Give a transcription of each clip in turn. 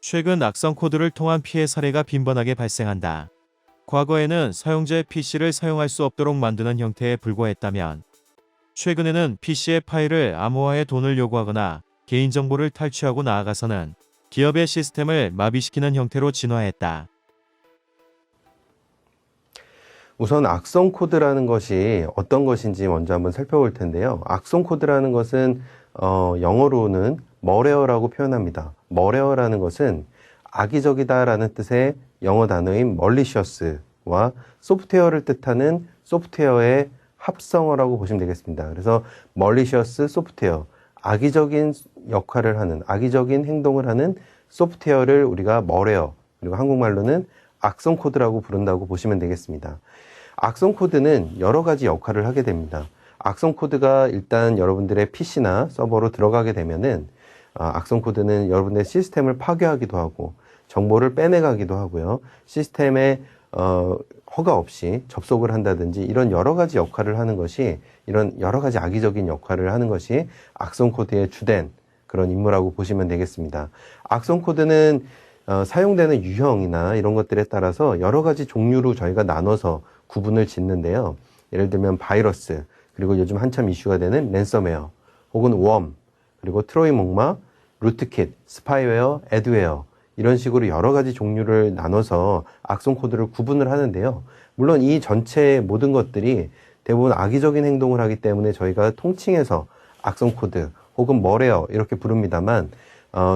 최근 악성 코드를 통한 피해 사례가 빈번하게 발생한다. 과거에는 사용자의 PC를 사용할 수 없도록 만드는 형태에 불과했다면, 최근에는 PC의 파일을 암호화해 돈을 요구하거나 개인정보를 탈취하고 나아가서는 기업의 시스템을 마비시키는 형태로 진화했다. 우선 악성 코드라는 것이 어떤 것인지 먼저 한번 살펴볼 텐데요. 악성 코드라는 것은 영어로는 malware라고 표현합니다. malware라는 것은 악의적이다라는 뜻의 영어 단어인 malicious와 소프트웨어를 뜻하는 소프트웨어의 합성어라고 보시면 되겠습니다. 그래서 malicious 소프트웨어, 악의적인 역할을 하는, 악의적인 행동을 하는 소프트웨어를 우리가 malware, 그리고 한국말로는 악성 코드라고 부른다고 보시면 되겠습니다. 악성 코드는 여러 가지 역할을 하게 됩니다. 악성 코드가 일단 여러분들의 PC나 서버로 들어가게 되면은 악성 코드는 여러분의 시스템을 파괴하기도 하고 정보를 빼내가기도 하고요. 시스템에 허가 없이 접속을 한다든지 이런 여러 가지 역할을 하는 것이, 이런 여러 가지 악의적인 역할을 하는 것이 악성 코드의 주된 그런 임무라고 보시면 되겠습니다. 악성 코드는 사용되는 유형이나 이런 것들에 따라서 여러 가지 종류로 저희가 나눠서 구분을 짓는데요. 예를 들면 바이러스, 그리고 요즘 한참 이슈가 되는 랜섬웨어, 혹은 웜, 그리고 트로이 목마, 루트킷, 스파이웨어, 애드웨어, 이런 식으로 여러 가지 종류를 나눠서 악성 코드를 구분을 하는데요. 물론 이 전체 모든 것들이 대부분 악의적인 행동을 하기 때문에 저희가 통칭해서 악성 코드 혹은 멀웨어 이렇게 부릅니다만,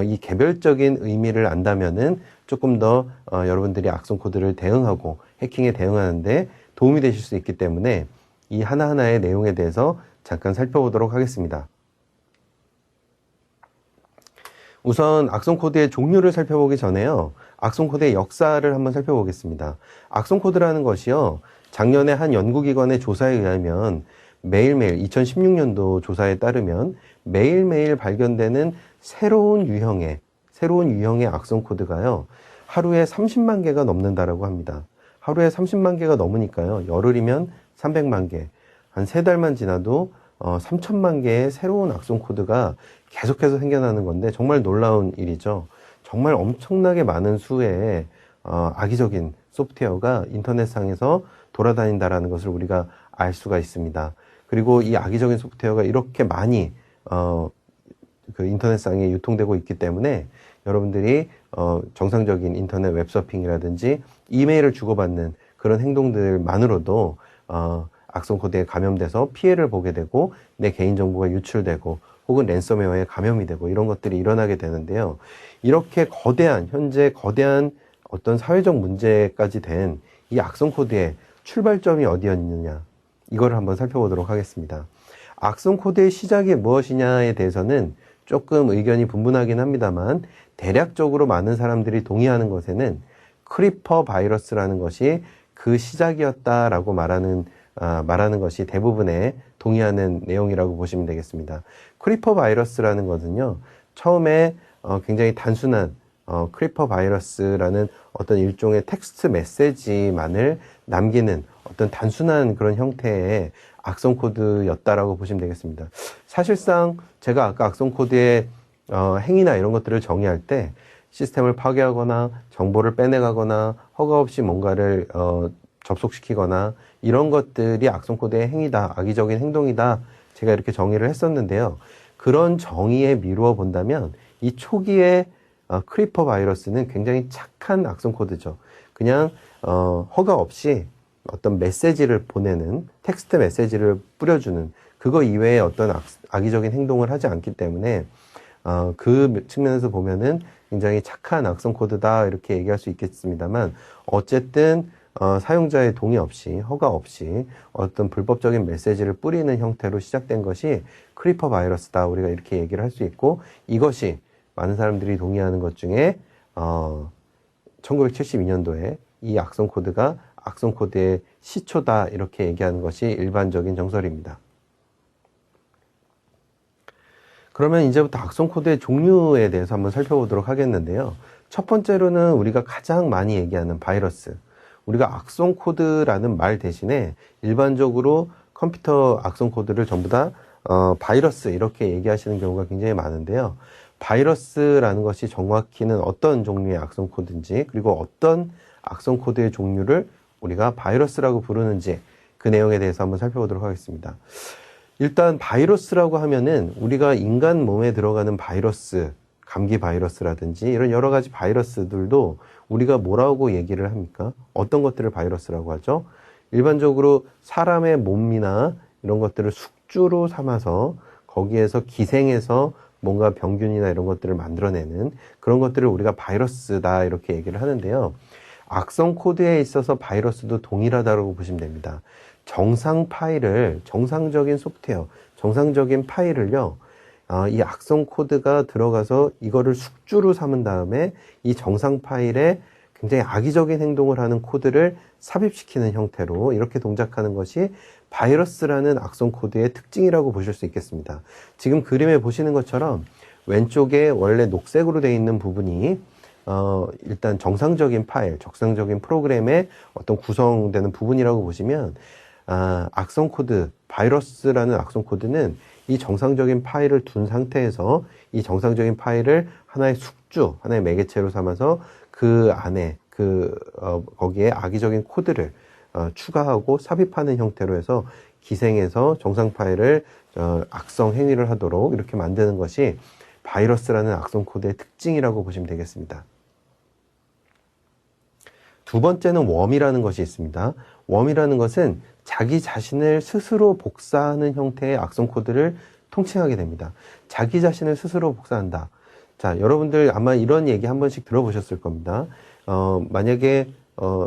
이 개별적인 의미를 안다면은 조금 더 여러분들이 악성 코드를 대응하고 해킹에 대응하는데 도움이 되실 수 있기 때문에 이 하나하나의 내용에 대해서 잠깐 살펴보도록 하겠습니다. 우선 악성 코드의 종류를 살펴보기 전에요, 악성 코드의 역사를 한번 살펴보겠습니다. 악성 코드라는 것이요, 작년에 한 연구기관의 조사에 의하면 매일매일 2016년도 조사에 따르면 매일매일 발견되는 새로운 유형의 악성 코드가요, 하루에 30만 개가 넘는다라고 합니다. 하루에 30만 개가 넘으니까요, 열흘이면 300만 개, 한 3달만 지나도 3천만 개의 새로운 악성 코드가 계속해서 생겨나는 건데 정말 놀라운 일이죠. 정말 엄청나게 많은 수의 악의적인 소프트웨어가 인터넷상에서 돌아다닌다라는 것을 우리가 알 수가 있습니다. 그리고 이 악의적인 소프트웨어가 이렇게 많이 그 인터넷상에 유통되고 있기 때문에 여러분들이 정상적인 인터넷 웹서핑이라든지 이메일을 주고받는 그런 행동들만으로도 악성 코드에 감염돼서 피해를 보게 되고 내 개인정보가 유출되고 혹은 랜섬웨어에 감염이 되고 이런 것들이 일어나게 되는데요. 이렇게 현재 거대한 어떤 사회적 문제까지 된 이 악성 코드의 출발점이 어디였느냐, 이걸 한번 살펴보도록 하겠습니다. 악성 코드의 시작이 무엇이냐에 대해서는 조금 의견이 분분하긴 합니다만, 대략적으로 많은 사람들이 동의하는 것에는 크리퍼 바이러스라는 것이 그 시작이었다라고 말하는 것이 대부분의 동의하는 내용이라고 보시면 되겠습니다. 크리퍼 바이러스라는 것은요, 처음에 굉장히 단순한 크리퍼 바이러스라는 어떤 일종의 텍스트 메시지만을 남기는 어떤 단순한 그런 형태의 악성 코드였다라고 보시면 되겠습니다. 사실상 제가 아까 악성 코드의 행위나 이런 것들을 정의할 때 시스템을 파괴하거나 정보를 빼내가거나 허가 없이 뭔가를 접속시키거나 이런 것들이 악성 코드의 행위다, 악의적인 행동이다, 제가 이렇게 정의를 했었는데요. 그런 정의에 미루어 본다면 이 초기의 크리퍼 바이러스는 굉장히 착한 악성 코드죠. 그냥 허가 없이 어떤 메시지를 보내는, 텍스트 메시지를 뿌려주는, 그거 이외에 어떤 악의적인 행동을 하지 않기 때문에 그 측면에서 보면은 굉장히 착한 악성 코드다 이렇게 얘기할 수 있겠습니다만, 어쨌든 사용자의 동의 없이, 허가 없이 어떤 불법적인 메시지를 뿌리는 형태로 시작된 것이 크리퍼 바이러스다, 우리가 이렇게 얘기를 할 수 있고, 이것이 많은 사람들이 동의하는 것 중에 1972년도에 이 악성 코드가 악성 코드의 시초다 이렇게 얘기하는 것이 일반적인 정설입니다. 그러면 이제부터 악성 코드의 종류에 대해서 한번 살펴보도록 하겠는데요. 첫 번째로는 우리가 가장 많이 얘기하는 바이러스. 우리가 악성 코드라는 말 대신에 일반적으로 컴퓨터 악성 코드를 전부 다 바이러스 이렇게 얘기하시는 경우가 굉장히 많은데요. 바이러스라는 것이 정확히는 어떤 종류의 악성 코드인지, 그리고 어떤 악성 코드의 종류를 우리가 바이러스라고 부르는지 그 내용에 대해서 한번 살펴보도록 하겠습니다. 일단 바이러스라고 하면은 우리가 인간 몸에 들어가는 바이러스, 감기 바이러스라든지 이런 여러 가지 바이러스들도 우리가 뭐라고 얘기를 합니까? 어떤 것들을 바이러스라고 하죠? 일반적으로 사람의 몸이나 이런 것들을 숙주로 삼아서 거기에서 기생해서 뭔가 병균이나 이런 것들을 만들어내는 그런 것들을 우리가 바이러스다 이렇게 얘기를 하는데요. 악성 코드에 있어서 바이러스도 동일하다고 보시면 됩니다. 정상 파일을, 정상적인 소프트웨어, 정상적인 파일을요, 이 악성 코드가 들어가서 이거를 숙주로 삼은 다음에 이 정상 파일에 굉장히 악의적인 행동을 하는 코드를 삽입시키는 형태로 이렇게 동작하는 것이 바이러스라는 악성 코드의 특징이라고 보실 수 있겠습니다. 지금 그림에 보시는 것처럼 왼쪽에 원래 녹색으로 되어 있는 부분이 일단 정상적인 파일, 정상적인 프로그램의 어떤 구성되는 부분이라고 보시면 악성 코드, 바이러스라는 악성 코드는 이 정상적인 파일을 둔 상태에서 이 정상적인 파일을 하나의 숙주, 하나의 매개체로 삼아서 그 안에 거기에 악의적인 코드를 추가하고 삽입하는 형태로 해서 기생해서 정상 파일을 악성 행위를 하도록 이렇게 만드는 것이 바이러스라는 악성 코드의 특징이라고 보시면 되겠습니다. 두 번째는 웜이라는 것이 있습니다. 웜이라는 것은 자기 자신을 스스로 복사하는 형태의 악성 코드를 통칭하게 됩니다. 자기 자신을 스스로 복사한다. 자, 여러분들 아마 이런 얘기 한 번씩 들어보셨을 겁니다. 만약에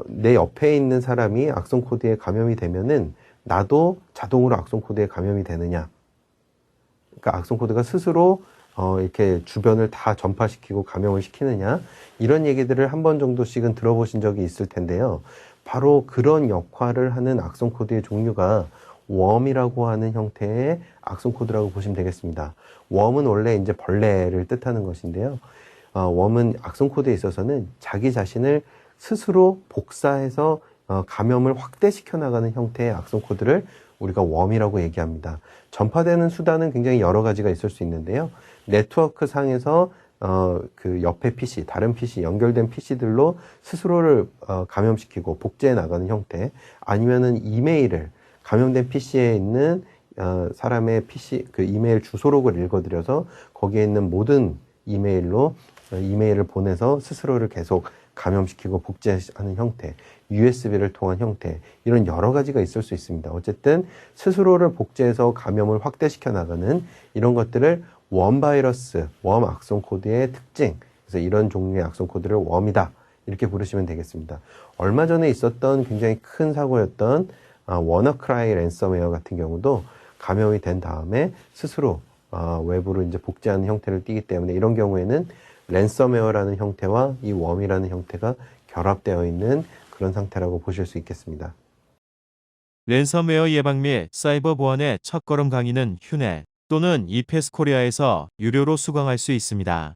내 옆에 있는 사람이 악성 코드에 감염이 되면은 나도 자동으로 악성 코드에 감염이 되느냐? 그러니까 악성 코드가 스스로 이렇게 주변을 다 전파시키고 감염을 시키느냐? 이런 얘기들을 한 번 정도씩은 들어보신 적이 있을 텐데요. 바로 그런 역할을 하는 악성 코드의 종류가 웜이라고 하는 형태의 악성 코드라고 보시면 되겠습니다. 웜은 원래 이제 벌레를 뜻하는 것인데요. 웜은 악성 코드에 있어서는 자기 자신을 스스로 복사해서 감염을 확대시켜 나가는 형태의 악성 코드를 우리가 웜이라고 얘기합니다. 전파되는 수단은 굉장히 여러 가지가 있을 수 있는데요. 네트워크 상에서 그 옆에 PC, 다른 PC, 연결된 PC들로 스스로를 감염시키고 복제해 나가는 형태, 아니면은 이메일을 감염된 PC에 있는 사람의 PC 그 이메일 주소록을 읽어드려서 거기에 있는 모든 이메일로 이메일을 보내서 스스로를 계속 감염시키고 복제하는 형태, USB를 통한 형태, 이런 여러 가지가 있을 수 있습니다. 어쨌든 스스로를 복제해서 감염을 확대시켜 나가는 이런 것들을 웜 바이러스, 웜 악성 코드의 특징, 그래서 이런 종류의 악성 코드를 웜이다 이렇게 부르시면 되겠습니다. 얼마 전에 있었던 굉장히 큰 사고였던 워너크라이 랜섬웨어 같은 경우도 감염이 된 다음에 스스로 외부로 이제 복제하는 형태를 띠기 때문에 이런 경우에는 랜섬웨어라는 형태와 이 웜이라는 형태가 결합되어 있는 그런 상태라고 보실 수 있겠습니다. 랜섬웨어 예방 및 사이버 보안의 첫걸음 강의는 휴넷 또는 이패스코리아에서 유료로 수강할 수 있습니다.